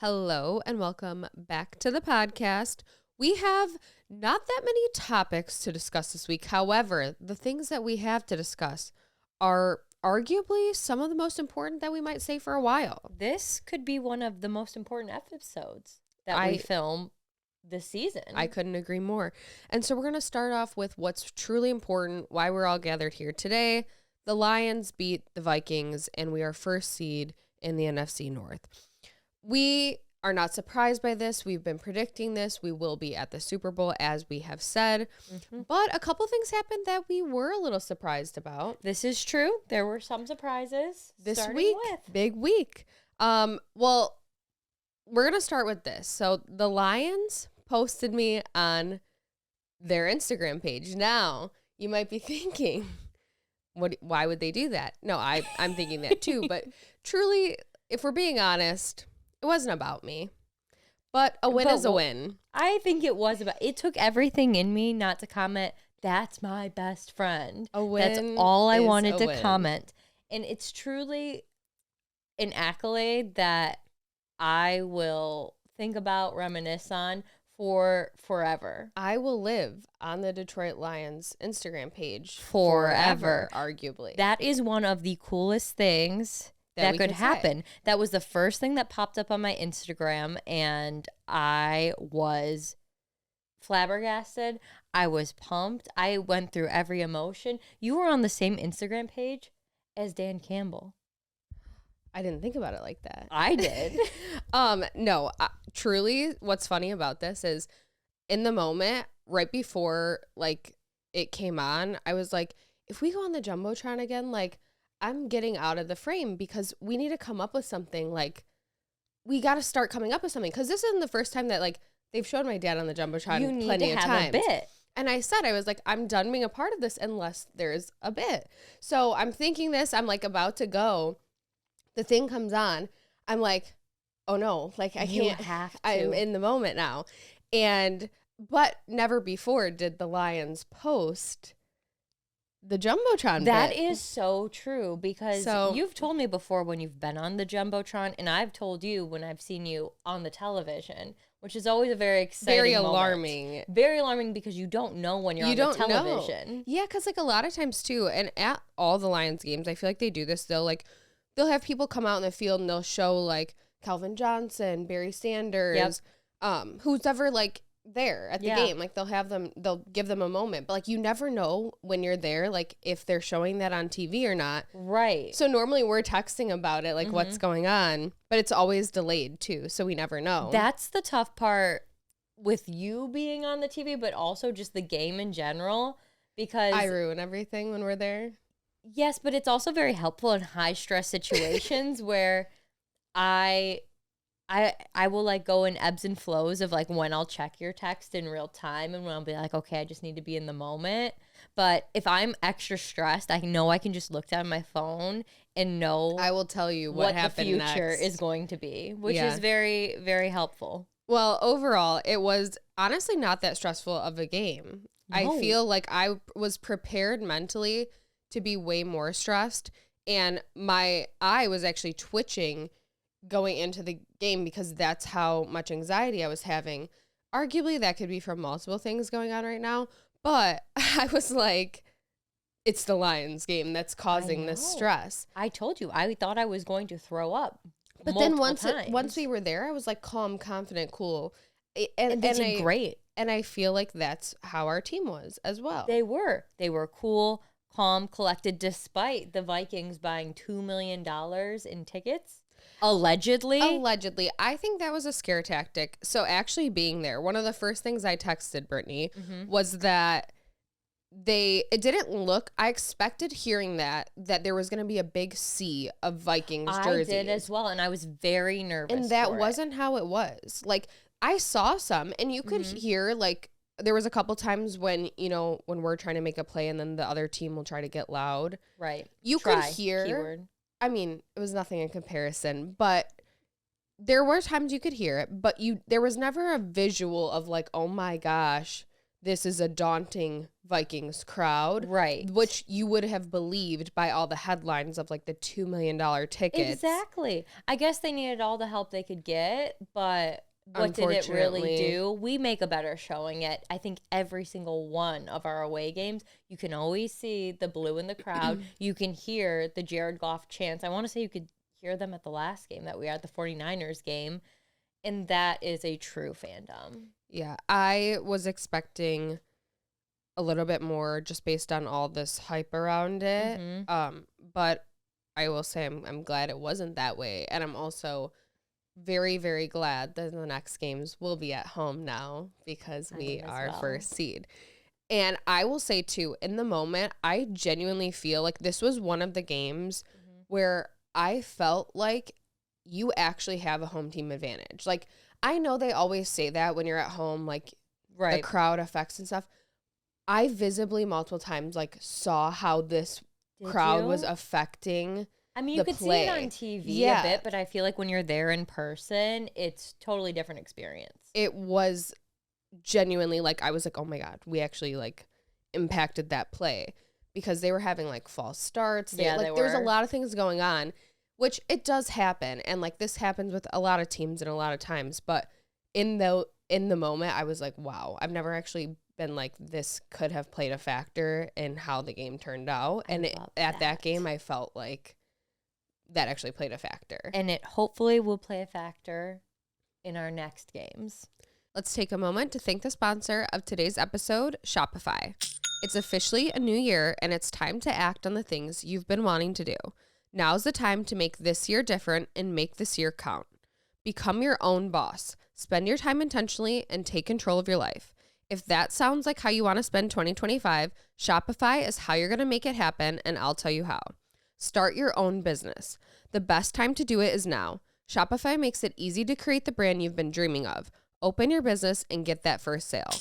Hello and welcome back to the podcast. We have not that many topics to discuss this week. However, the things that we have to discuss are arguably some of the most important that we might say for a while. This could be one of the most important episodes that we film this season. I couldn't agree more. And so we're going to start off with what's truly important, why we're all gathered here today. The Lions beat the Vikings, and we are first seed in the NFC North. We are not surprised by this. We've been predicting this. We will be at the Super Bowl, as we have said. But a couple things happened that we were a little surprised about. This is true. There were some surprises This week. Big week. Well, we're going to start with this. So the Lions posted me on their Instagram page. Now, you might be thinking, why would they do that? No, I'm thinking that too. But truly, if we're being honest, it wasn't about me. But a win is a win. I think it was about, it took everything in me not to comment, that's my best friend. A win. That's all I wanted to win. comment. And it's truly an accolade that I will think about, reminisce on for forever. I will live on the Detroit Lions Instagram page Forever. Arguably. That is one of the coolest things that could happen. That was the first thing that popped up on my Instagram, and I was flabbergasted. I was pumped. I went through every emotion. You were on the same Instagram page as Dan Campbell. I didn't think about it like that. I did. No, truly, what's funny about this is in the moment, right before like it came on, I was like, if we go on the Jumbotron again, like I'm getting out of the frame because we need to come up with something. Like we got to start coming up with something, because this isn't the first time that like they've showed my dad on the Jumbotron You need plenty to of have times. a bit. And I said, I was like, I'm done being a part of this unless there's a bit. So I'm thinking this, I'm like about to go. The thing comes on. I'm like, oh no, like I You can't. have to. I'm in the moment now. But never before did the Lions post the Jumbotron That bit. is so true, because you've told me before when you've been on the Jumbotron, and I've told you when I've seen you on the television, which is always a very exciting Very moment. alarming. Very alarming, because you don't know when you're on the television. Know. Yeah, because like a lot of times too, and at all the Lions games, I feel like they do this. They'll have people come out in the field and they'll show like Calvin Johnson, Barry Sanders, who's ever like there at the game. Like they'll give them a moment, but like you never know when you're there, like if they're showing that on TV or not. Right. So normally we're texting about it, like what's going on, but it's always delayed too, so we never know. That's the tough part with you being on the TV, but also just the game in general, because I ruin everything when we're there. Yes, but it's also very helpful in high stress situations where I will like go in ebbs and flows of like when I'll check your text in real time and when I'll be like, okay, I just need to be in the moment. But if I'm extra stressed, I know I can just look down my phone and know I will tell you what happened the future next. is going to be, which is very, very helpful. Well, overall, it was honestly not that stressful of a game. No. I feel like I was prepared mentally to be way more stressed, and my eye was actually twitching going into the game because that's how much anxiety I was having. Arguably, that could be from multiple things going on right now, but I was like, it's the Lions game that's causing this stress. I told you, I thought I was going to throw up. But then once we were there, I was like calm, confident, cool. And they did great. And I feel like that's how our team was as well. They were cool, calm, collected, despite the Vikings buying $2 million in tickets. Allegedly. I think that was a scare tactic. So actually being there, one of the first things I texted Brittany was that it didn't look, I expected hearing that there was going to be a big sea of Vikings jerseys. I did as well, and I was very nervous. And that wasn't how it was. Like, I saw some, and you could hear, like, there was a couple times when, when we're trying to make a play and then the other team will try to get loud. Right. You could hear. Keyword. I mean, it was nothing in comparison, but there were times you could hear it, but there was never a visual of like, oh my gosh, this is a daunting Vikings crowd. Right. Which you would have believed by all the headlines of like the $2 million tickets. Exactly. I guess they needed all the help they could get, but what did it really do? We make a better showing at, I think, every single one of our away games. You can always see the blue in the crowd. You can hear the Jared Goff chants. I want to say you could hear them at the last game that we had, the 49ers game. And that is a true fandom. Yeah, I was expecting a little bit more just based on all this hype around it. But I will say I'm glad it wasn't that way. And I'm also very, very glad that the next games will be at home now because we are first seed. And I will say, too, in the moment, I genuinely feel like this was one of the games where I felt like you actually have a home team advantage. Like, I know they always say that when you're at home, like, the crowd effects and stuff. I visibly multiple times, like, saw how this crowd was affecting I mean, you could see it on TV a bit, but I feel like when you're there in person, it's totally different experience. It was genuinely like, I was like, oh my God, we actually like impacted that play because they were having like false starts. There's a lot of things going on, which it does happen. And like this happens with a lot of teams and a lot of times. But in the moment, I was like, wow, I've never actually been like, this could have played a factor in how the game turned out. And at that game, I felt like that actually played a factor. And it hopefully will play a factor in our next games. Let's take a moment to thank the sponsor of today's episode, Shopify. It's officially a new year, and it's time to act on the things you've been wanting to do. Now's the time to make this year different and make this year count. Become your own boss. Spend your time intentionally and take control of your life. If that sounds like how you want to spend 2025, Shopify is how you're going to make it happen, and I'll tell you how. Start your own business. The best time to do it is now. Shopify makes it easy to create the brand you've been dreaming of. Open your business and get that first sale.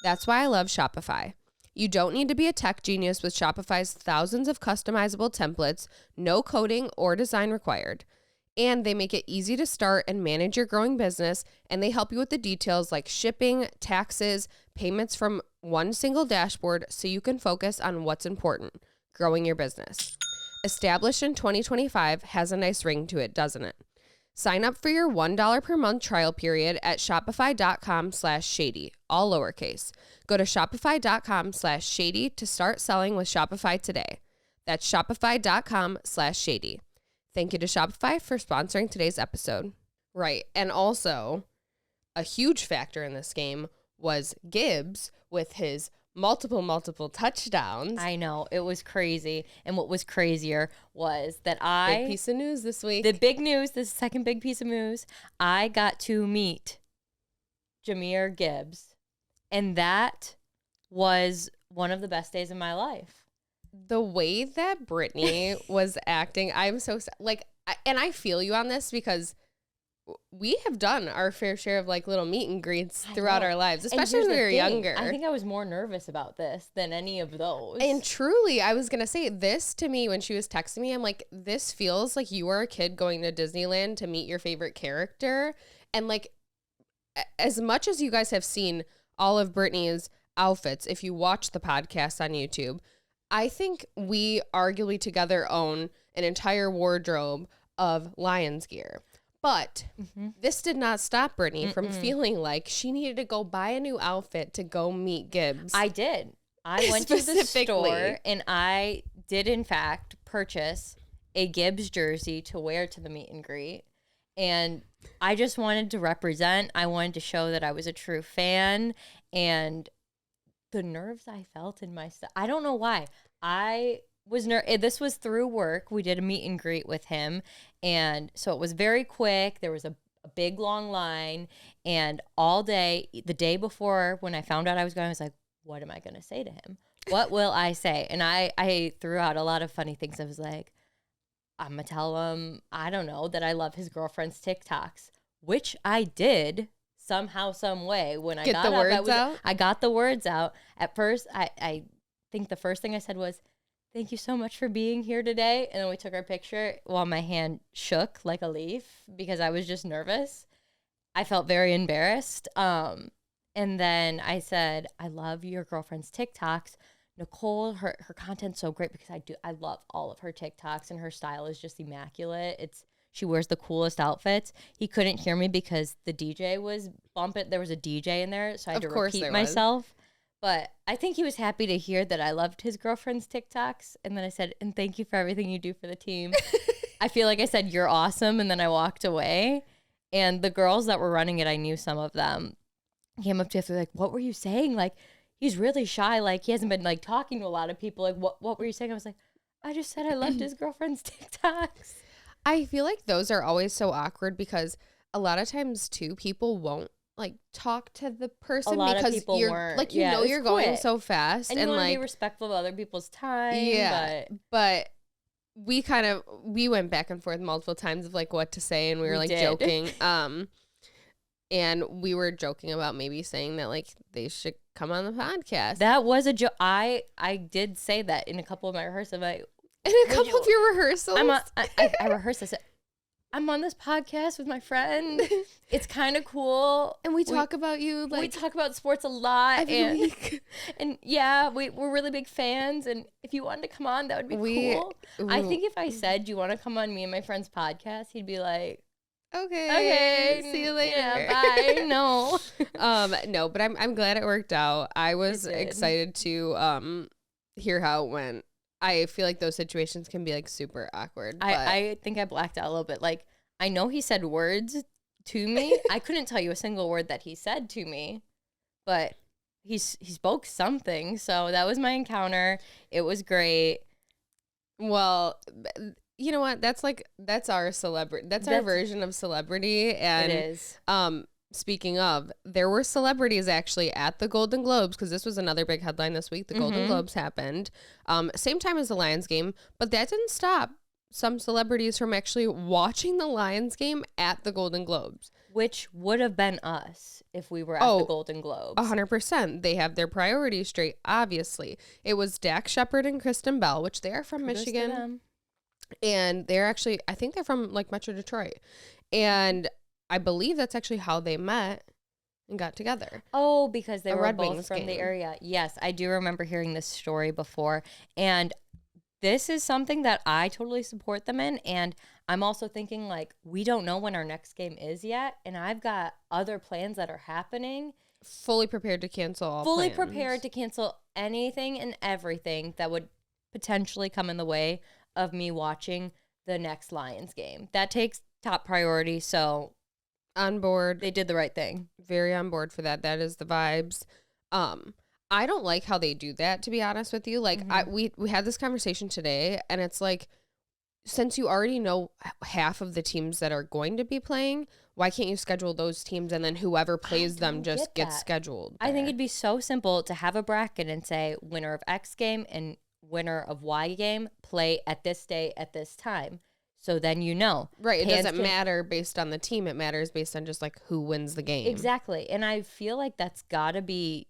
That's why I love Shopify. You don't need to be a tech genius with Shopify's thousands of customizable templates, no coding or design required. And they make it easy to start and manage your growing business, and they help you with the details like shipping, taxes, payments from one single dashboard so you can focus on what's important, growing your business. Established in 2025 has a nice ring to it, doesn't it? Sign up for your $1 per month trial period at shopify.com/shady, all lowercase. Go to shopify.com/shady to start selling with Shopify today. That's shopify.com/shady. Thank you to Shopify for sponsoring today's episode. Right. And also, a huge factor in this game was Gibbs with his multiple touchdowns. I know. It was crazy. And what was crazier was that big piece of news this week. The big news, this second big piece of news, I got to meet Jahmyr Gibbs. And that was one of the best days of my life. The way that Brittany was acting, I'm so like, and I feel you on this because we have done our fair share of like little meet and greets throughout our lives, especially when we were younger. I think I was more nervous about this than any of those. And truly, I was going to say this to me when she was texting me. I'm like, this feels like you were a kid going to Disneyland to meet your favorite character. And like, as much as you guys have seen all of Brittany's outfits, if you watch the podcast on YouTube, I think we arguably together own an entire wardrobe of Lions gear. But this did not stop Brittany from feeling like she needed to go buy a new outfit to go meet Gibbs. I did. I went to the store and I did, in fact, purchase a Gibbs jersey to wear to the meet and greet. And I just wanted to represent. I wanted to show that I was a true fan. And the nerves I felt in my I don't know why. I was this was through work. We did a meet and greet with him, and so it was very quick. There was a big long line, and all day, the day before when I found out I was going, I was like, what am I going to say to him? What will I say? And I threw out a lot of funny things. I was like, I'm going to tell him, I don't know, that I love his girlfriend's TikToks, which I did somehow, some way. When I got the words out? I got the words out. At first, I think the first thing I said was, thank you so much for being here today. And then we took our picture while my hand shook like a leaf because I was just nervous. I felt very embarrassed. And And then I said, I love your girlfriend's TikToks. Nicole, her content's so great because I love all of her TikToks and her style is just immaculate. She wears the coolest outfits. He couldn't hear me because the DJ was bumping. There was a DJ in there, so I had to repeat myself. But I think he was happy to hear that I loved his girlfriend's TikToks. And then I said, and thank you for everything you do for the team. I feel like I said, you're awesome. And then I walked away. And the girls that were running it, I knew some of them, came up to us, like, what were you saying? Like, he's really shy. Like, he hasn't been, like, talking to a lot of people. Like, what were you saying? I was like, I just said I loved his girlfriend's TikToks. I feel like those are always so awkward because a lot of times, too, people won't, like, talk to the person because you're, like, you know you're going so fast. And you want to be respectful of other people's time. Yeah, but we went back and forth multiple times of, like, what to say, and we were, like, joking. And we were joking about maybe saying that, like, they should come on the podcast. That was a joke. I did say that in a couple of my rehearsals. In a couple of your rehearsals? I rehearsed. I said, I'm on this podcast with my friend. It's kind of cool. And we talk about you. Like, we talk about sports a lot. Every week. And yeah, we're really big fans. And if you wanted to come on, that would be cool. I think if I said, do you want to come on me and my friend's podcast? He'd be like, Okay, see you later. Yeah, bye. No. No, but I'm glad it worked out. I was excited to hear how it went. I feel like those situations can be, like, super awkward. I think I blacked out a little bit. Like, I know he said words to me. I couldn't tell you a single word that he said to me, but he spoke something. So that was my encounter. It was great. Well, you know what? That's our celebrity. That's our version of celebrity. And it is. Speaking of, there were celebrities actually at the Golden Globes, because this was another big headline this week. The Golden Globes happened same time as the Lions game, but that didn't stop some celebrities from actually watching the Lions game at the Golden Globes. Which would have been us if we were at the Golden Globes. 100%. They have their priorities straight, obviously. It was Dax Shepard and Kristen Bell, which they are from Michigan. And they're actually, I think they're from, like, Metro Detroit. And I believe that's actually how they met and got together. Oh, because they were both from the area. Yes, I do remember hearing this story before. And this is something that I totally support them in. And I'm also thinking, like, we don't know when our next game is yet. And I've got other plans that are happening. Fully prepared to cancel all Fully plans. Prepared to cancel anything and everything that would potentially come in the way of me watching the next Lions game. That takes top priority, so on board. They did the right thing. Very on board for that. That is the vibes. I don't like how they do that, to be honest with you. Like, we had this conversation today, and it's like, since you already know half of the teams that are going to be playing, why can't you schedule those teams and then whoever plays them just gets scheduled there? I think it'd be so simple to have a bracket and say winner of X game and winner of Y game play at this day at this time. So then you know. Right. It doesn't matter based on the team. It matters based on just, like, who wins the game. Exactly. And I feel like that's got to be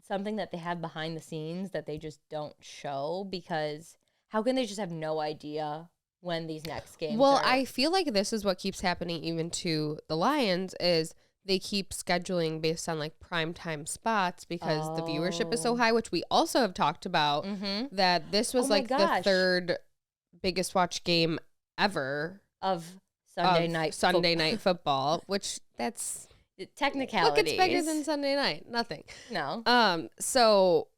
something that they have behind the scenes that they just don't show, because how can they just have no idea when these next games are? I feel like this is what keeps happening even to the Lions is they keep scheduling based on, like, primetime spots because the viewership is so high, which we also have talked about, that this was, the third biggest watch game ever of Sunday night football, which that's technicalities. Look, it's bigger than Sunday night. Nothing. No. So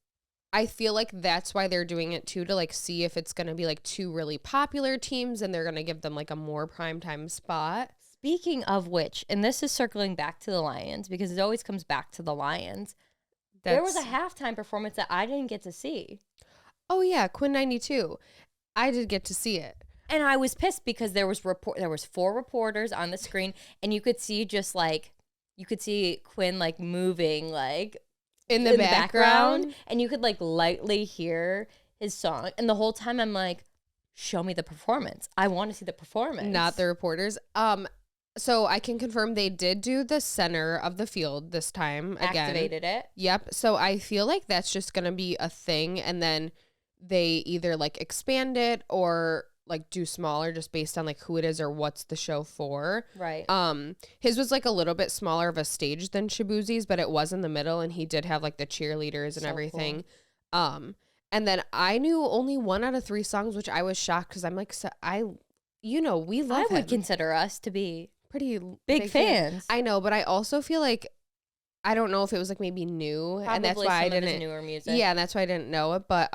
I feel like that's why they're doing it too, to, like, see if it's going to be, like, two really popular teams and they're going to give them, like, a more primetime spot. Speaking of which, and this is circling back to the Lions because it always comes back to the Lions. There was a halftime performance that I didn't get to see. Oh yeah, Quinn 92. I did get to see it. And I was pissed because there was 4 reporters on the screen, and you could see Quinn, like, moving, like, in the background, and you could, like, lightly hear his song. And the whole time I'm like, show me the performance. I want to see the performance. Not the reporters. So I can confirm they did do the center of the field this time again. Activated it. Yep. So I feel like that's just going to be a thing, and then they either, like, expand it or, like do smaller just based on like who it is or what's the show for. Right. His was like a little bit smaller of a stage than Shabuzi's, but it was in the middle and he did have like the cheerleaders and everything. Cool. And then I knew only 1 out of 3 songs, which I was shocked because I'm like, we love him. I would consider us to be pretty big fans. I know, but I also feel like I don't know if it was like maybe new, Probably and that's why I didn't. Newer music. Yeah, and that's why I didn't know it, but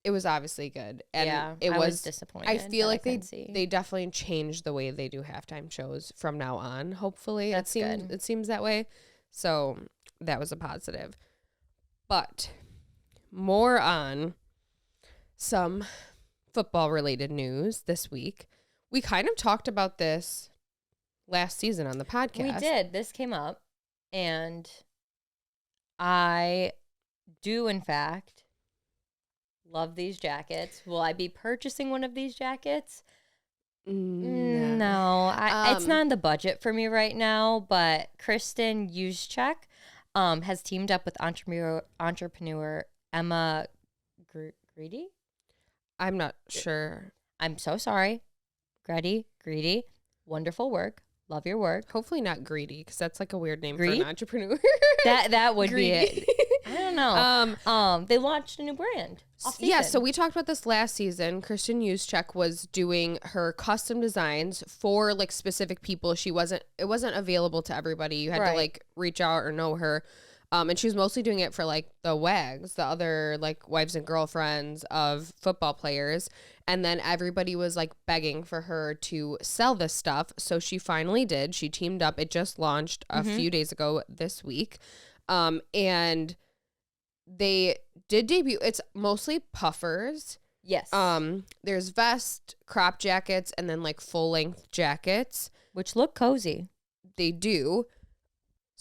it was obviously good, and I was disappointed. I feel like they definitely changed the way they do halftime shows from now on. Hopefully, it seems that way. So that was a positive, but more on some football related news this week. We kind of talked about this last season on the podcast. We did. This came up, and I do, in fact, love these jackets. Will I be purchasing one of these jackets? No. It's not in the budget for me right now, but Kristen Juszczyk has teamed up with entrepreneur Emma Greedy? I'm not sure. I'm so sorry. Greedy. Wonderful work. Love your work. Hopefully not greedy, because that's like a weird name for an entrepreneur. that would be it. I don't know. They launched a new brand. Yeah, so we talked about this last season. Kristen Juszczyk was doing her custom designs for like specific people. It wasn't available to everybody. You had to like reach out or know her. And she was mostly doing it for like the WAGs, the other like wives and girlfriends of football players. And then everybody was like begging for her to sell this stuff. So she finally did. She teamed up. It just launched a few days ago this week. And they did debut. It's mostly puffers. Yes. There's vest, crop jackets, and then like full length jackets. Which look cozy. They do.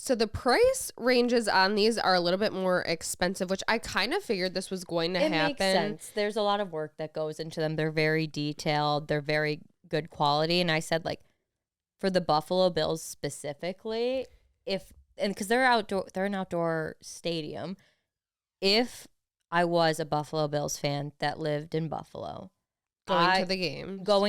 So the price ranges on these are a little bit more expensive, which I kind of figured this was going to happen. It makes sense. There's a lot of work that goes into them. They're very detailed. They're very good quality. And I said, like, for the Buffalo Bills specifically, because they're an outdoor stadium. If I was a Buffalo Bills fan that lived in Buffalo, going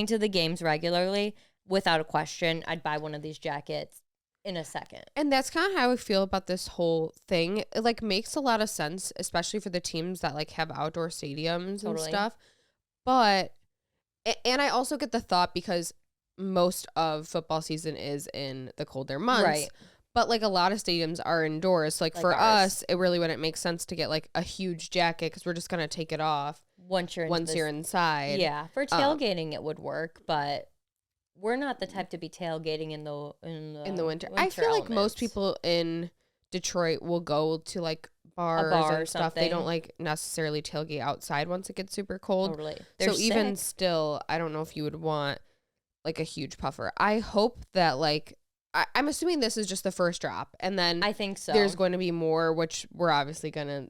to the games regularly, without a question, I'd buy one of these jackets in a second. And that's kind of how I feel about this whole thing. It like makes a lot of sense, especially for the teams that like have outdoor stadiums and stuff. But and I also get the thought because most of football season is in the colder months. Right. But like a lot of stadiums are indoors. So, like for us, it really wouldn't make sense to get like a huge jacket because we're just going to take it off once you're inside. Yeah. For tailgating, it would work, but we're not the type to be tailgating in the winter. I feel like most people in Detroit will go to like bars and stuff. They don't like necessarily tailgate outside once it gets super cold. Totally. So even still, I don't know if you would want like a huge puffer. I hope that like I'm assuming this is just the first drop, and then I think so. There's going to be more, which we're obviously gonna.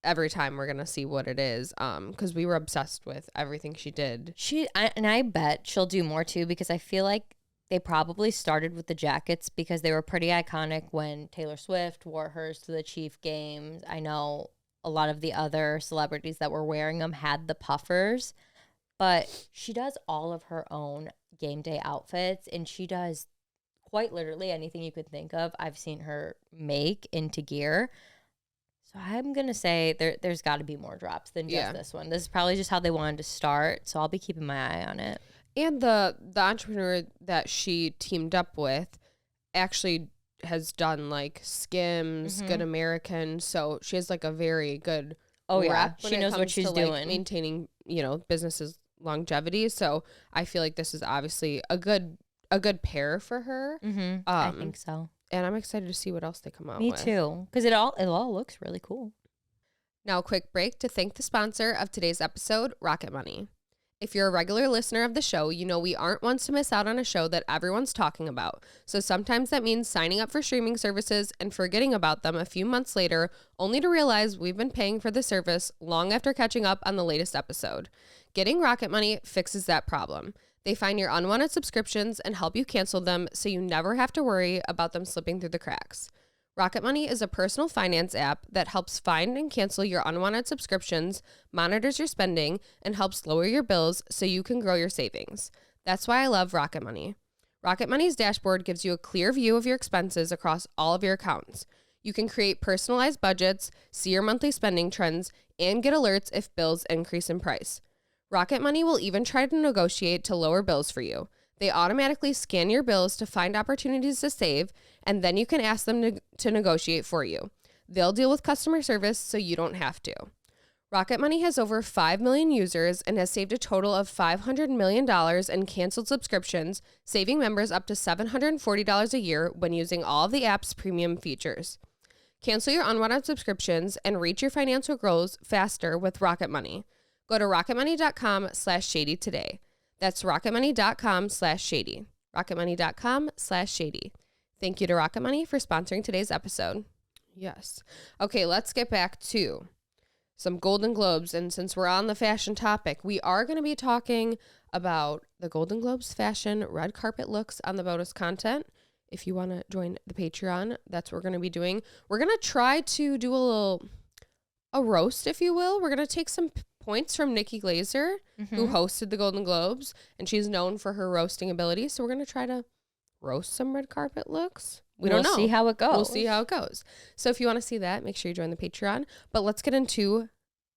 Every time we're gonna see what it is, because we were obsessed with everything she did. I bet she'll do more too, because I feel like they probably started with the jackets because they were pretty iconic when Taylor Swift wore hers to the Chief games. I know a lot of the other celebrities that were wearing them had the puffers, but she does all of her own game day outfits, and she does quite literally anything you could think of. I've seen her make into gear. So I'm going to say there's got to be more drops than just this one. This is probably just how they wanted to start, so I'll be keeping my eye on it. And the entrepreneur that she teamed up with actually has done like Skims, Good American, so she has like a very good rep. She knows what she's doing. Like, maintaining, businesses' longevity, so I feel like this is obviously a good pair for her. I think so. And I'm excited to see what else they come out with. Me too, because it all looks really cool. Now a quick break to thank the sponsor of today's episode, Rocket Money. If you're a regular listener of the show, you know we aren't ones to miss out on a show that everyone's talking about. So sometimes that means signing up for streaming services and forgetting about them a few months later, only to realize we've been paying for the service long after catching up on the latest episode. Getting Rocket Money fixes that problem. They find your unwanted subscriptions and help you cancel them so you never have to worry about them slipping through the cracks. Rocket Money is a personal finance app that helps find and cancel your unwanted subscriptions, monitors your spending, and helps lower your bills so you can grow your savings. That's why I love Rocket Money. Rocket Money's dashboard gives you a clear view of your expenses across all of your accounts. You can create personalized budgets, see your monthly spending trends, and get alerts if bills increase in price. Rocket Money will even try to negotiate to lower bills for you. They automatically scan your bills to find opportunities to save, and then you can ask them to negotiate for you. They'll deal with customer service so you don't have to. Rocket Money has over 5 million users and has saved a total of $500 million in canceled subscriptions, saving members up to $740 a year when using all of the app's premium features. Cancel your unwanted subscriptions and reach your financial goals faster with Rocket Money. Go to rocketmoney.com/shady today. That's rocketmoney.com/shady. rocketmoney.com/shady. Thank you to Rocket Money for sponsoring today's episode. Yes. Okay, let's get back to some Golden Globes. And since we're on the fashion topic, we are going to be talking about the Golden Globes fashion red carpet looks on the bonus content. If you want to join the Patreon, that's what we're going to be doing. We're going to try to do a roast, if you will. We're going to take some points from Nikki Glaser, who hosted the Golden Globes, and she's known for her roasting ability. So we're going to try to roast some red carpet looks. We'll see how it goes. We'll see how it goes. So if you want to see that, make sure you join the Patreon. But let's get into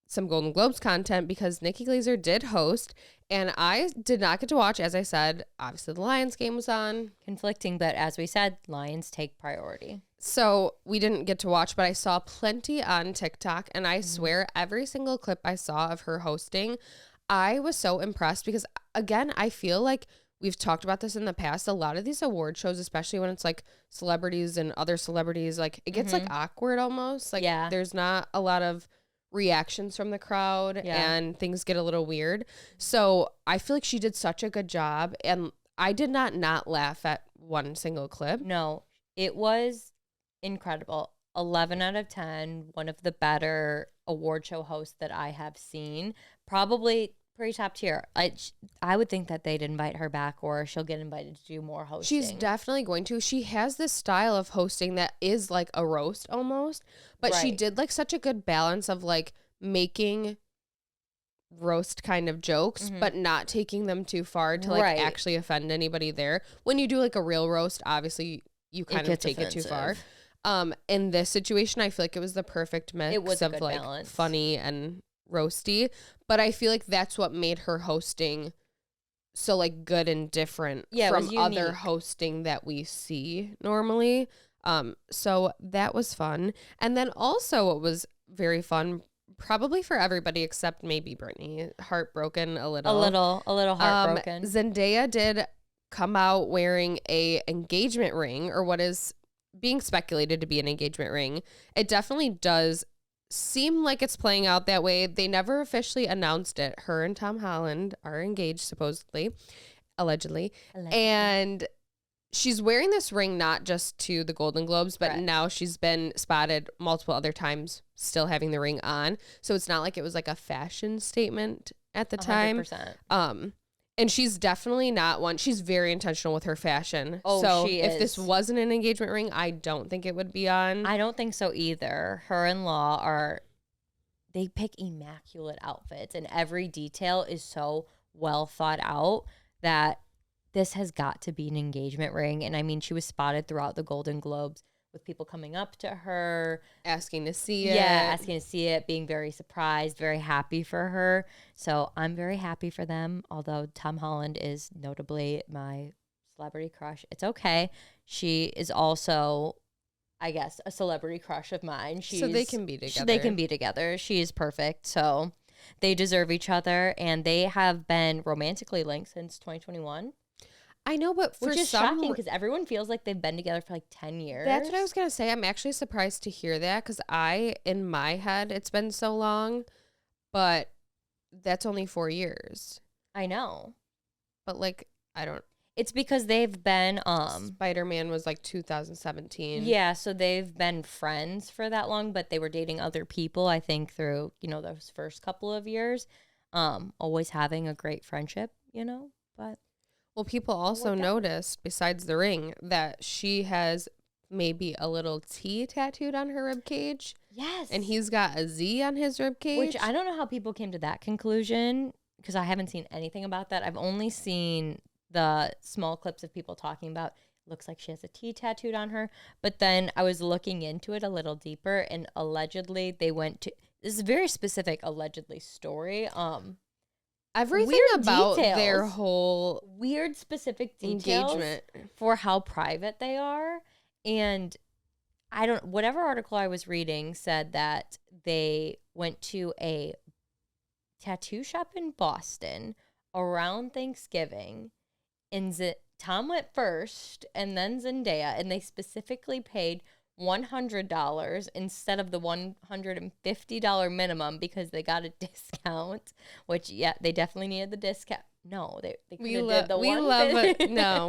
some Golden Globes content because Nikki Glaser did host, and I did not get to watch. As I said, obviously the Lions game was on. Conflicting, but as we said, Lions take priority. So we didn't get to watch, but I saw plenty on TikTok, and I swear every single clip I saw of her hosting, I was so impressed because, again, I feel like we've talked about this in the past. A lot of these award shows, especially when it's like celebrities and other celebrities, like it gets like awkward almost. Like there's not a lot of reactions from the crowd and things get a little weird. So I feel like she did such a good job, and I did not laugh at one single clip. No, it was incredible. 11 out of 10, one of the better award show hosts that I have seen. Probably pretty top tier. I would think that they'd invite her back, or she'll get invited to do more hosting. She's definitely going to. She has this style of hosting that is like a roast almost, but she did like such a good balance of like making roast kind of jokes, but not taking them too far to like actually offend anybody there. When you do like a real roast, obviously you kind of take it too far. In this situation, I feel like it was the perfect mix of like balance. Funny and roasty, but I feel like that's what made her hosting so like good and different from other hosting that we see normally. So that was fun. And then also what was very fun, probably for everybody except maybe Brittany, heartbroken a little heartbroken. Zendaya did come out wearing a engagement ring, or what is being speculated to be an engagement ring. It definitely does seem like it's playing out that way. They never officially announced it. Her and Tom Holland are engaged, supposedly, allegedly. And she's wearing this ring not just to the Golden Globes, but now she's been spotted multiple other times still having the ring on. So it's not like it was like a fashion statement at the time. 100%. And she's definitely not one. She's very intentional with her fashion. Oh, so she is. If this wasn't an engagement ring, I don't think it would be on. I don't think so either. Her-in-law they pick immaculate outfits, and every detail is so well thought out that this has got to be an engagement ring. And I mean, she was spotted throughout the Golden Globes with people coming up to her, asking to see it. Yeah, asking to see it, being very surprised, very happy for her. So I'm very happy for them, although Tom Holland is notably my celebrity crush. It's okay. She is also, I guess, a celebrity crush of mine. So they can be together. They can be together. She is perfect. So they deserve each other, and they have been romantically linked since 2021. I know, but which is shocking because everyone feels like they've been together for like 10 years. That's what I was going to say. I'm actually surprised to hear that because in my head, it's been so long, but that's only 4 years. I know. But like, I don't. It's because they've been. Spider-Man was like 2017. Yeah, so they've been friends for that long, but they were dating other people, I think, through, those first couple of years. Always having a great friendship, but. Well, people also noticed, besides the ring, that she has maybe a little T tattooed on her rib cage. Yes. And he's got a Z on his rib cage. Which I don't know how people came to that conclusion because I haven't seen anything about that. I've only seen the small clips of people talking about looks like she has a T tattooed on her. But then I was looking into it a little deeper, and allegedly they went to this is a very specific allegedly story. Everything weird about details. their whole Weird specific details engagement for how private they are. And whatever article I was reading said that they went to a tattoo shop in Boston around Thanksgiving, and Tom went first and then Zendaya, and they specifically paid $100 instead of the $150 minimum because they got a discount, which they definitely needed the discount. No, they could have did the we one.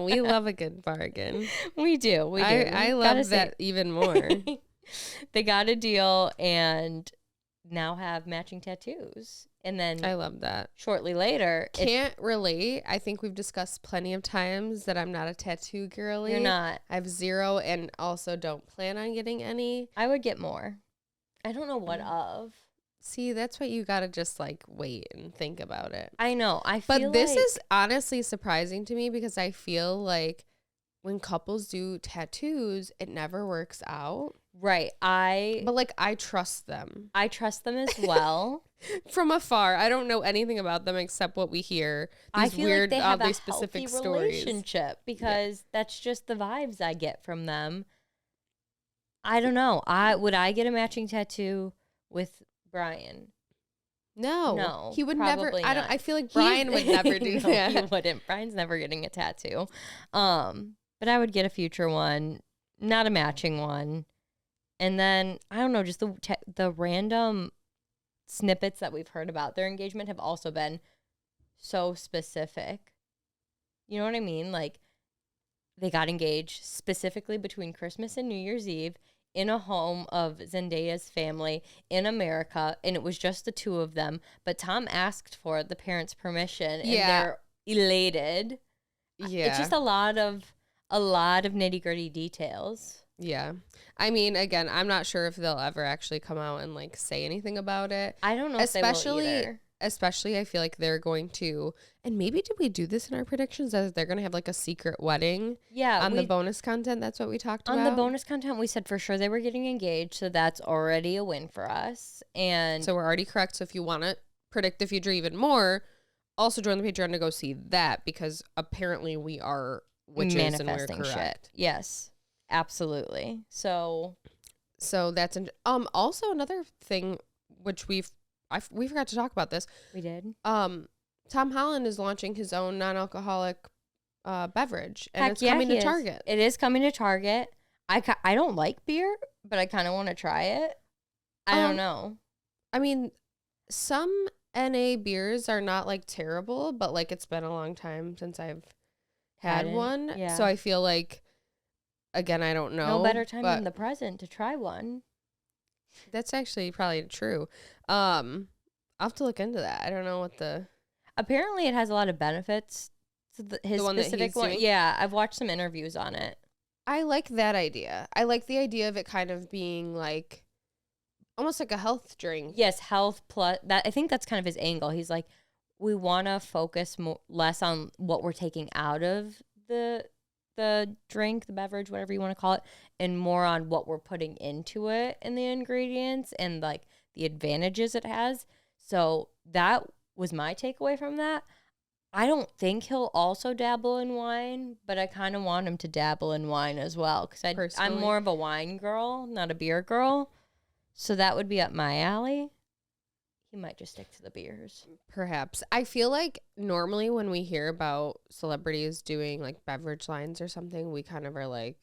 We love a good bargain. We do. I love that even more. They got a deal and now have matching tattoos. And then I love that. Shortly later, can't relate. I think we've discussed plenty of times that I'm not a tattoo girly. You're not. I have zero and also don't plan on getting any. I would get more. I don't know what of. See, that's what you gotta just like wait and think about it. I know. But this is honestly surprising to me because I feel like when couples do tattoos, it never works out. Right. But like I trust them. I trust them as well. From afar. I don't know anything about them except what we hear. These I feel weird, like they have oddly a specific healthy stories. relationship because that's just the vibes I get from them. I don't know. Would I get a matching tattoo with Brian? No, he would never. Not. I feel like Brian would never do that. He wouldn't. Brian's never getting a tattoo. But I would get a future one, not a matching one. And then I don't know, just the random snippets that we've heard about their engagement have also been so specific. You know what I mean? Like they got engaged specifically between Christmas and New Year's Eve in a home of Zendaya's family in America, and it was just the two of them. But Tom asked for the parents' permission, and they're elated. Yeah, it's just a lot of nitty-gritty details. Yeah. I mean, again, I'm not sure if they'll ever actually come out and like say anything about it. I don't know if they will either. Especially I feel like they're going to, and maybe did we do this in our predictions that they're going to have like a secret wedding? Yeah. On the bonus content, that's what we talked about. On the bonus content, we said for sure they were getting engaged, so that's already a win for us. And so we're already correct. So if you want to predict the future even more, also join the Patreon to go see that because apparently we are witches and we're correct. Shit. Yes. Absolutely. So that's also another thing which we forgot to talk about this. We did. Tom Holland is launching his own non-alcoholic beverage, and it's coming to Target. It is coming to Target. I don't like beer, but I kind of want to try it. I don't know. I mean, some NA beers are not like terrible, but like it's been a long time since I've had one. Yeah. So I feel like. Again, I don't know. No better time than the present to try one. That's actually probably true. I'll have to look into that. I don't know what the... Apparently, it has a lot of benefits. His one specific one. doing? Yeah, I've watched some interviews on it. I like that idea. I like the idea of it kind of being like... almost like a health drink. Yes, health plus... that. I think that's kind of his angle. He's like, we want to focus less on what we're taking out of the drink, the beverage, whatever you want to call it, and more on what we're putting into it and the ingredients and like the advantages it has. So that was my takeaway from that. I don't think he'll also dabble in wine, but I kind of want him to dabble in wine as well because I'm more of a wine girl, not a beer girl. So that would be up my alley. He might just stick to the beers. Perhaps. I feel like normally when we hear about celebrities doing like beverage lines or something, we kind of are like,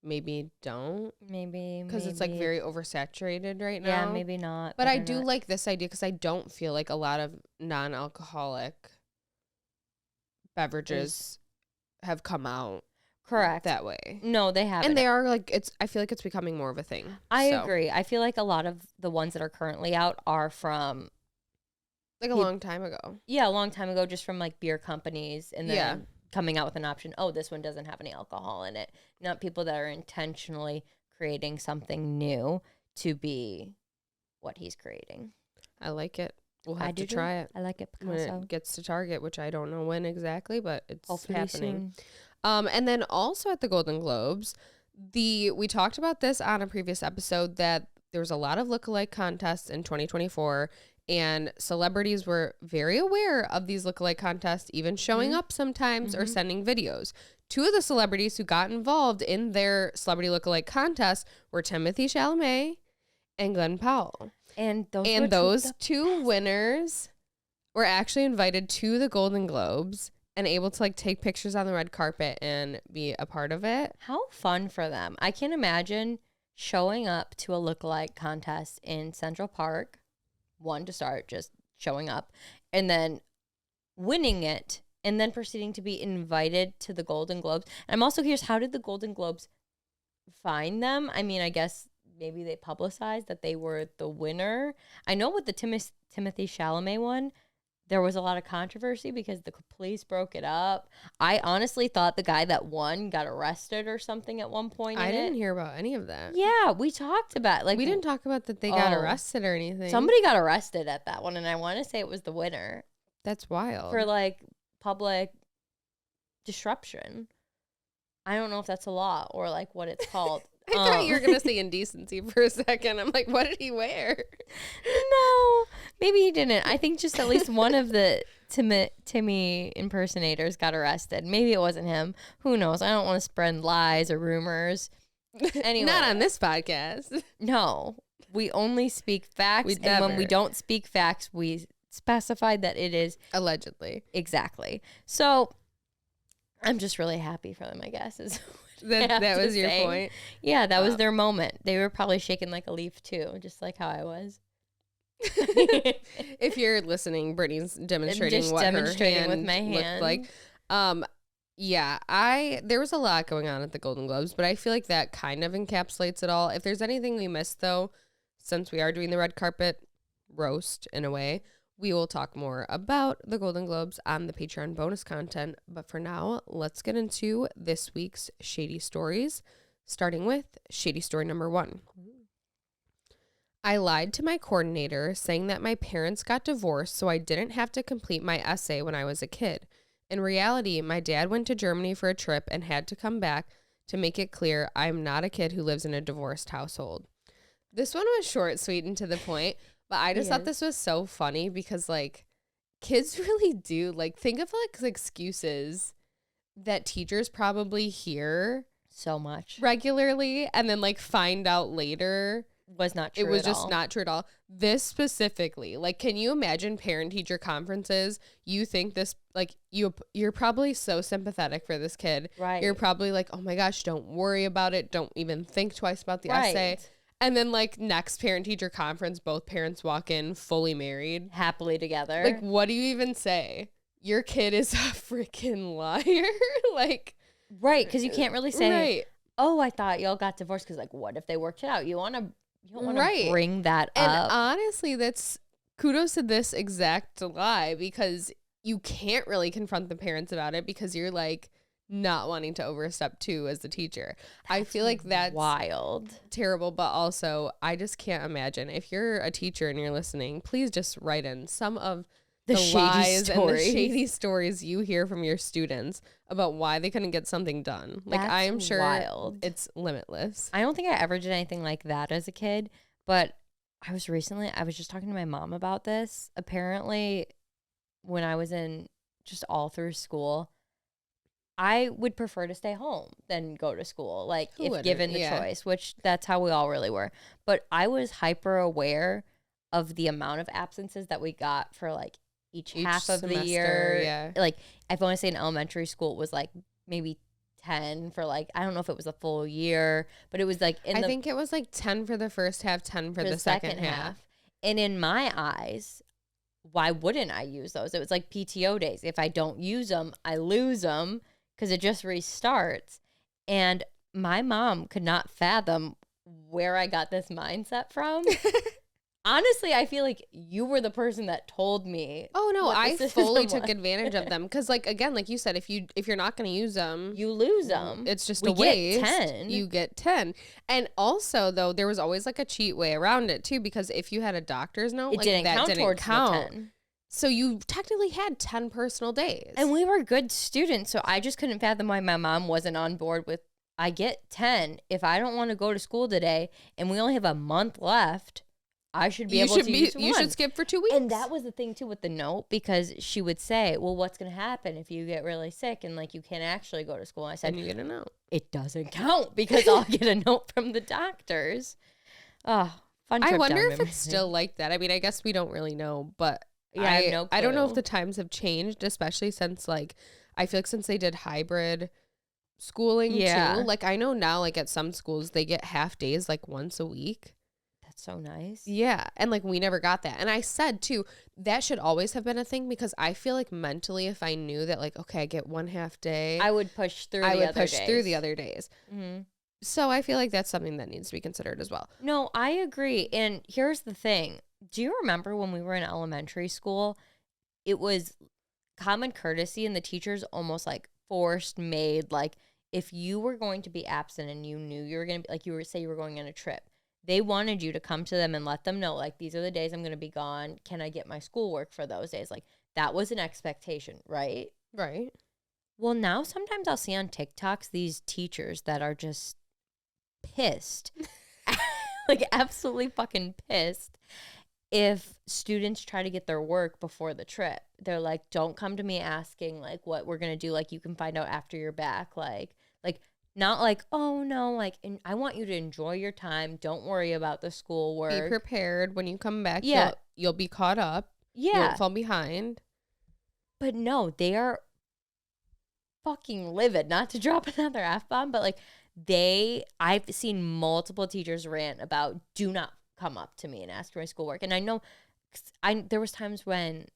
maybe don't. Maybe. Because it's like very oversaturated right now. Yeah, maybe not. But I do like this idea because I don't feel like a lot of non-alcoholic beverages have come out. Correct. That way. No, they haven't. And they are like, I feel like it's becoming more of a thing. I agree. I feel like a lot of the ones that are currently out are from like a long time ago. Yeah, a long time ago, just from like beer companies and then coming out with an option. Oh, this one doesn't have any alcohol in it. Not people that are intentionally creating something new to be what he's creating. I like it. We'll have to try it. I like it, when it gets to Target, which I don't know when exactly, but it's hopefully happening. Soon. And then also at the Golden Globes, we talked about this on a previous episode that there was a lot of lookalike contests in 2024, and celebrities were very aware of these lookalike contests, even showing up sometimes or sending videos. Two of the celebrities who got involved in their celebrity lookalike contest were Timothée Chalamet and Glenn Powell. And those two winners were actually invited to the Golden Globes and able to like take pictures on the red carpet and be a part of it. How fun for them. I can't imagine showing up to a lookalike contest in Central Park, one to start, just showing up, and then winning it, and then proceeding to be invited to the Golden Globes. And I'm also curious, how did the Golden Globes find them? I mean, I guess maybe they publicized that they were the winner. I know with the Timothée Chalamet one, there was a lot of controversy because the police broke it up. I honestly thought the guy that won got arrested or something at one point. I didn't hear about any of that. Yeah, we talked about we didn't talk about that they got arrested or anything. Somebody got arrested at that one, and I want to say it was the winner. That's wild. For like public disruption. I don't know if that's a law or like what it's called. I thought you were going to say indecency for a second. I'm like, what did he wear? No, maybe he didn't. I think just at least one of the Timmy impersonators got arrested. Maybe it wasn't him. Who knows? I don't want to spread lies or rumors. Anyway. Not on this podcast. No, we only speak facts. And when we don't speak facts, we specified that it is. Allegedly. Exactly. So I'm just really happy for them, I guess, is that was your point? Yeah, that was their moment. They were probably shaking like a leaf too, just like how I was. If you're listening, Brittany's demonstrating what her hand with my hand looked like. Yeah, there was a lot going on at the Golden Globes, but I feel like that kind of encapsulates it all. If there's anything we missed, though, since we are doing the red carpet roast in a way, we will talk more about the Golden Globes on the Patreon bonus content. But for now, let's get into this week's Shady Stories, starting with Shady Story number 1. I lied to my coordinator saying that my parents got divorced so I didn't have to complete my essay when I was a kid. In reality, my dad went to Germany for a trip and had to come back to make it clear I'm not a kid who lives in a divorced household. This one was short, sweet, and to the point. But I just thought this was so funny because, like, kids really do, like, think of, like, excuses that teachers probably hear so much regularly and then, like, find out later was not true. It was just not true at all. This specifically, like, can you imagine parent-teacher conferences? You think this, like, you're probably so sympathetic for this kid. Right. You're probably like, oh, my gosh, don't worry about it. Don't even think twice about the essay. And then, like, next parent-teacher conference, both parents walk in fully married. Happily together. Like, what do you even say? Your kid is a freaking liar? Like. Right, because you can't really say, right. Oh, I thought y'all got divorced. Because, like, what if they worked it out? You don't want to bring that up. And honestly, that's kudos to this exact lie because you can't really confront the parents about it because you're, like, not wanting to overstep too as the teacher. I feel like that's wild, terrible, but also I just can't imagine if you're a teacher and you're listening, please just write in some of the lies and the shady stories you hear from your students about why they couldn't get something done. Like, I am sure it's limitless. I don't think I ever did anything like that as a kid, but I was just talking to my mom about this. Apparently, when I was in just all through school, I would prefer to stay home than go to school, like, if given the choice, which that's how we all really were. But I was hyper aware of the amount of absences that we got for, like, each half of semester, the year. Yeah. Like, I want to say in elementary school, it was, like, maybe 10 for, like, I don't know if it was a full year, but it was, like, I think it was, like, 10 for the first half, 10 for the second half. And in my eyes, why wouldn't I use those? It was like PTO days. If I don't use them, I lose them. Because it just restarts. And my mom could not fathom where I got this mindset from. Honestly, I feel like you were the person that told me. Oh no, I fully took was. advantage of them because, like, again, like you said, if you're not going to use them, You lose them. it's just we a waste. Get 10. You get 10. And also, though, there was always like a cheat way around it too, because if you had a doctor's note, it like didn't that count didn't towards count. the 10. So you technically had 10 personal days. And we were good students, so I just couldn't fathom why my mom wasn't on board with, I get 10. If I don't want to go to school today and we only have a month left, I should be able to use one. You should skip for 2 weeks. And that was the thing, too, with the note, because she would say, well, what's going to happen if you get really sick and, like, you can't actually go to school? And I said, and you get a note. It doesn't count because I'll get a note from the doctors. Oh, fun trip I wonder down if memory it's still like that. I mean, I guess we don't really know, but yeah, I have no I don't know if clue. the times have changed, especially since, like, I feel like since they did hybrid schooling Yeah. too. Like, I know now, like, at some schools, they get half days, like, once a week. That's so nice. Yeah. And, like, we never got that. And I said, too, that should always have been a thing because I feel like mentally, if I knew that, like, okay, I get 1 half day, I would push through the other days. I would push through the other days. Mm-hmm. So I feel like that's something that needs to be considered as well. No, I agree. And here's the thing. Do you remember when we were in elementary school, it was common courtesy and the teachers almost like forced made, like, if you were going to be absent and you knew you were going to be, like, say you were going on a trip, they wanted you to come to them and let them know, like, these are the days I'm going to be gone. Can I get my schoolwork for those days? Like, that was an expectation, right? Right. Well, now sometimes I'll see on TikToks these teachers that are just pissed, like absolutely fucking pissed if students try to get their work before the trip. They're like, don't come to me asking, like, what we're going to do. Like, you can find out after you're back. Like, not like, oh, no, like, I want you to enjoy your time. Don't worry about the schoolwork. Be prepared when you come back. Yeah. You'll be caught up. Yeah. You won't fall behind. But no, they are fucking livid. Not to drop another F-bomb, but, like, I've seen multiple teachers rant about, do not come up to me and ask for my schoolwork. And I know there was times when,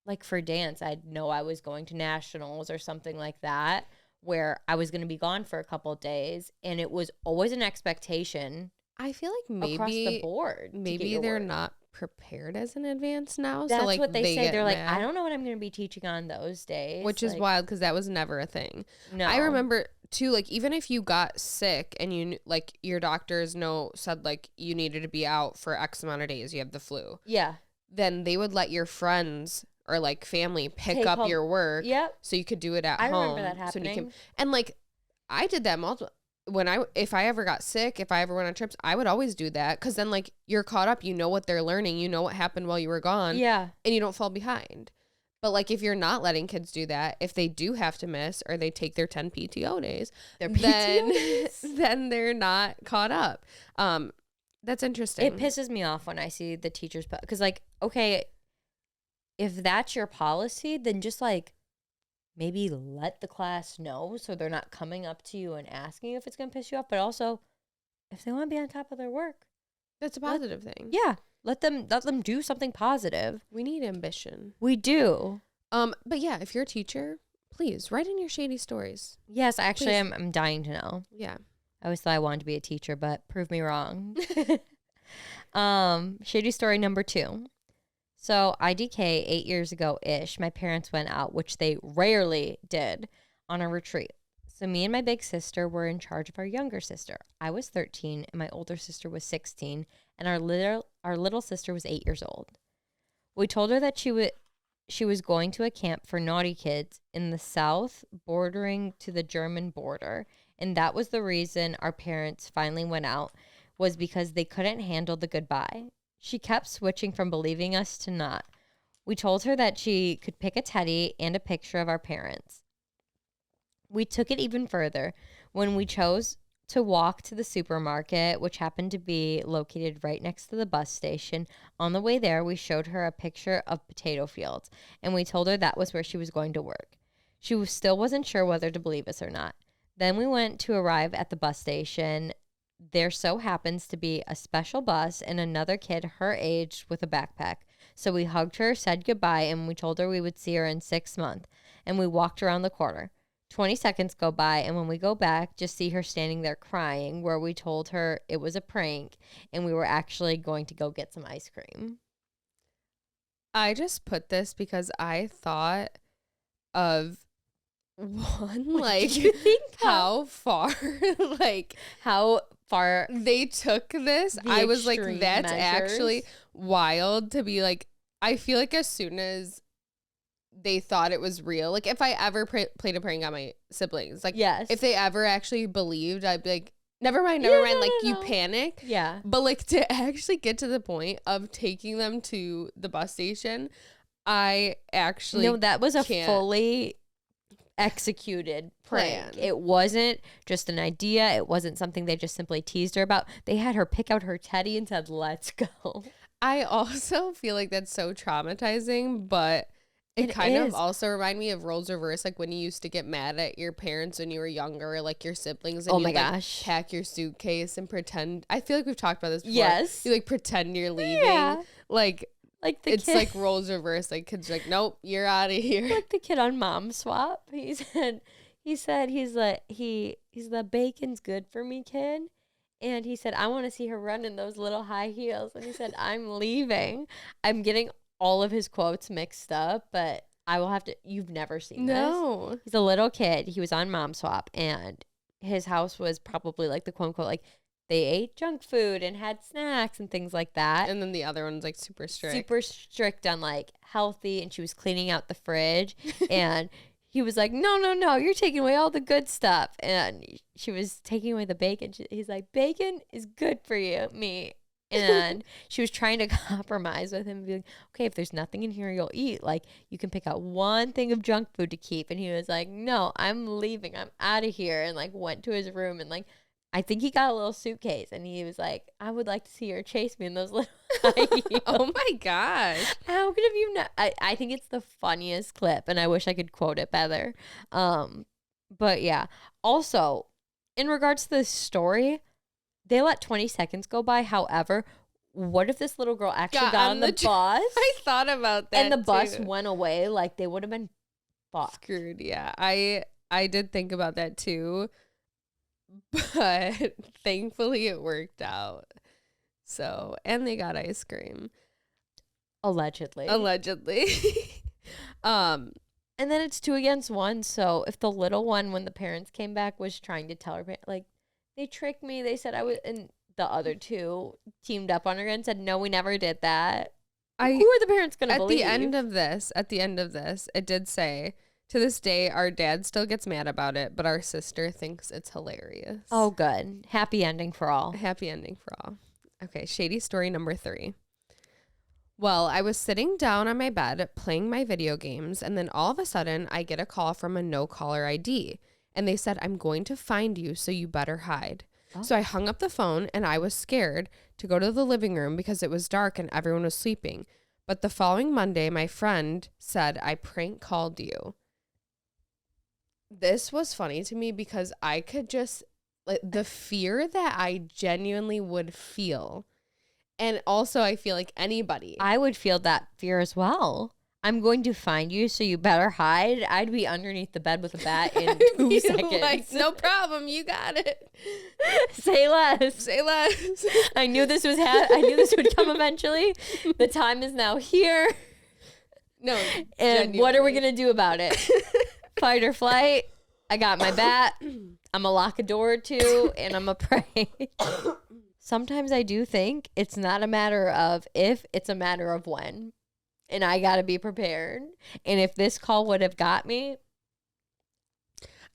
like, for dance, I'd know I was going to nationals or something like that, where I was going to be gone for a couple of days, and it was always an expectation. I feel like maybe across the board, maybe they're not prepared as in advance now. That's so, like, what they say. They're like, mad, I don't know what I'm going to be teaching on those days, which is like, wild because that was never a thing. No, I remember too, like, even if you got sick and you, like, your doctor's note said, like, you needed to be out for X amount of days, you have the flu. Yeah. Then they would let your friends or, like, family pick Take up home. your work. Yep. So you could do it at I home. remember that happening. And, like, I did that multiple. If I ever got sick, if I ever went on trips, I would always do that because then, like, you're caught up. You know what they're learning. You know what happened while you were gone. Yeah. And you don't fall behind. But, like, if you're not letting kids do that, if they do have to miss or they take their 10 PTO days, then they're not caught up. That's interesting. It pisses me off when I see the teachers, because, like, okay, if that's your policy, then just, like, maybe let the class know so they're not coming up to you and asking you if it's going to piss you off. But also, if they want to be on top of their work, That's a positive thing. Yeah. Let them do something positive. We need ambition. We do. But yeah, if you're a teacher, please write in your shady stories. Yes, actually, I'm dying to know. Yeah. I always thought I wanted to be a teacher, but prove me wrong. Shady story number 2. So IDK 8 years ago-ish, my parents went out, which they rarely did, on a retreat. So me and my big sister were in charge of our younger sister. I was 13 and my older sister was 16, and our little sister was 8 years old. We told her that she was going to a camp for naughty kids in the south bordering to the German border, and that was the reason our parents finally went out, was because they couldn't handle the goodbye. She kept switching from believing us to not. We told her that she could pick a teddy and a picture of our parents. We took it even further when we chose to walk to the supermarket, which happened to be located right next to the bus station. On the way there, we showed her a picture of potato fields, and we told her that was where she was going to work. She still wasn't sure whether to believe us or not. Then we went to arrive at the bus station. There so happens to be a special bus and another kid her age with a backpack. So we hugged her, said goodbye, and we told her we would see her in 6 months. And we walked around the corner. 20 seconds go by, and when we go back, just see her standing there crying, where we told her it was a prank and we were actually going to go get some ice cream. I just put this because I thought of one, like, you think how far they took this. I was like, that's actually wild to be like, I feel like as soon as they thought it was real, like if I ever played a prank on my siblings, like, yes, if they ever actually believed, I'd be like, never mind, like, you panic. Yeah. But like, to actually get to the point of taking them to the bus station, I actually no, that was a fully executed prank. It wasn't just an idea. It wasn't something they just simply teased her about. They had her pick out her teddy and said, let's go. I also feel like that's so traumatizing, but it kind of also remind me of roles reverse, like when you used to get mad at your parents when you were younger, like your siblings, and pack your suitcase and pretend. I feel like we've talked about this before. Yes. You like pretend you're leaving. Like it's kid. like roles reverse. Like kids are like, nope, you're out of here. Like the kid on Mom Swap. He said he's the bacon's good for me kid. And he said, I want to see her run in those little high heels. And he said, I'm leaving. I'm getting all of his quotes mixed up, but I will have to. You've never seen this. He's a little kid. He was on Mom Swap, and his house was probably like the quote unquote, like they ate junk food and had snacks and things like that. And then the other one's like super strict on like healthy. And she was cleaning out the fridge, and he was like, no, you're taking away all the good stuff. And she was taking away the bacon. He's like, bacon is good for you, me. And she was trying to compromise with him and be like, okay, if there's nothing in here you'll eat, like you can pick out one thing of junk food to keep. And he was like, no, I'm leaving. I'm out of here. And like went to his room, and like, I think he got a little suitcase, and he was like, I would like to see her chase me in those little Oh my gosh. How could have you not? I think it's the funniest clip, and I wish I could quote it better. But yeah. Also, in regards to this story, they let 20 seconds go by. However, what if this little girl actually got on the bus? I thought about that. And the bus went away. Like, they would have been fucked. Screwed. Yeah. I did think about that too. But thankfully it worked out. So, and they got ice cream. Allegedly. And then it's 2 against 1. So if the little one, when the parents came back, was trying to tell her, like, they tricked me. They said I was, and the other two teamed up on her and said, no, we never did that. Who are the parents going to believe? At the end of this, it did say, to this day, our dad still gets mad about it, but our sister thinks it's hilarious. Oh, good. Happy ending for all. Okay, Shady story number 3. Well, I was sitting down on my bed playing my video games, and then all of a sudden, I get a call from a no-caller ID. And they said, I'm going to find you, so you better hide. Oh. So I hung up the phone, and I was scared to go to the living room because it was dark and everyone was sleeping. But the following Monday, my friend said, I prank called you. This was funny to me because I could just, like, the fear that I genuinely would feel. And also, I feel like anybody. I would feel that fear as well. I'm going to find you, so you better hide. I'd be underneath the bed with a bat in 2 seconds. Like, no problem, you got it. Say less. I knew this was. I knew this would come eventually. The time is now here. No. And genuinely. What are we gonna do about it? Fight or flight. I got my bat. I'm gonna lock a door or two, and I'm gonna pray. Sometimes I do think it's not a matter of if, it's a matter of when. And I got to be prepared. And if this call would have got me.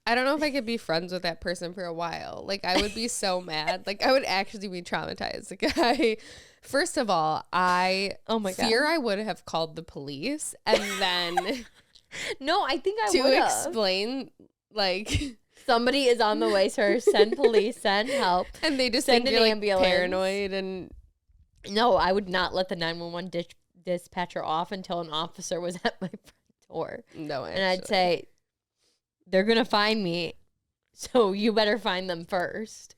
I don't know if I could be friends with that person for a while. Like, I would be so mad. Like, I would actually be traumatized. Like, first of all, I would have called the police. And then. No, I think I would have. To explain, like. Somebody is on the way, sir. Send police, send help. And they just send think you're like ambulance. Paranoid and. No, I would not let the 911 dispatcher off until an officer was at my front door. No, actually. And I'd say, they're going to find me, so you better find them first.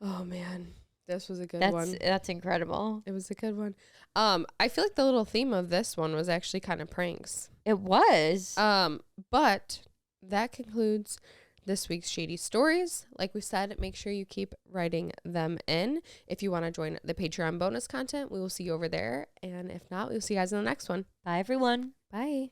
Oh, man. This was a good one. That's incredible. It was a good one. I feel like the little theme of this one was actually kind of pranks. It was. But that concludes this week's Shady Stories. Like we said, make sure you keep writing them in. If you want to join the Patreon bonus content, we will see you over there. And if not, we'll see you guys in the next one. Bye, everyone. Bye.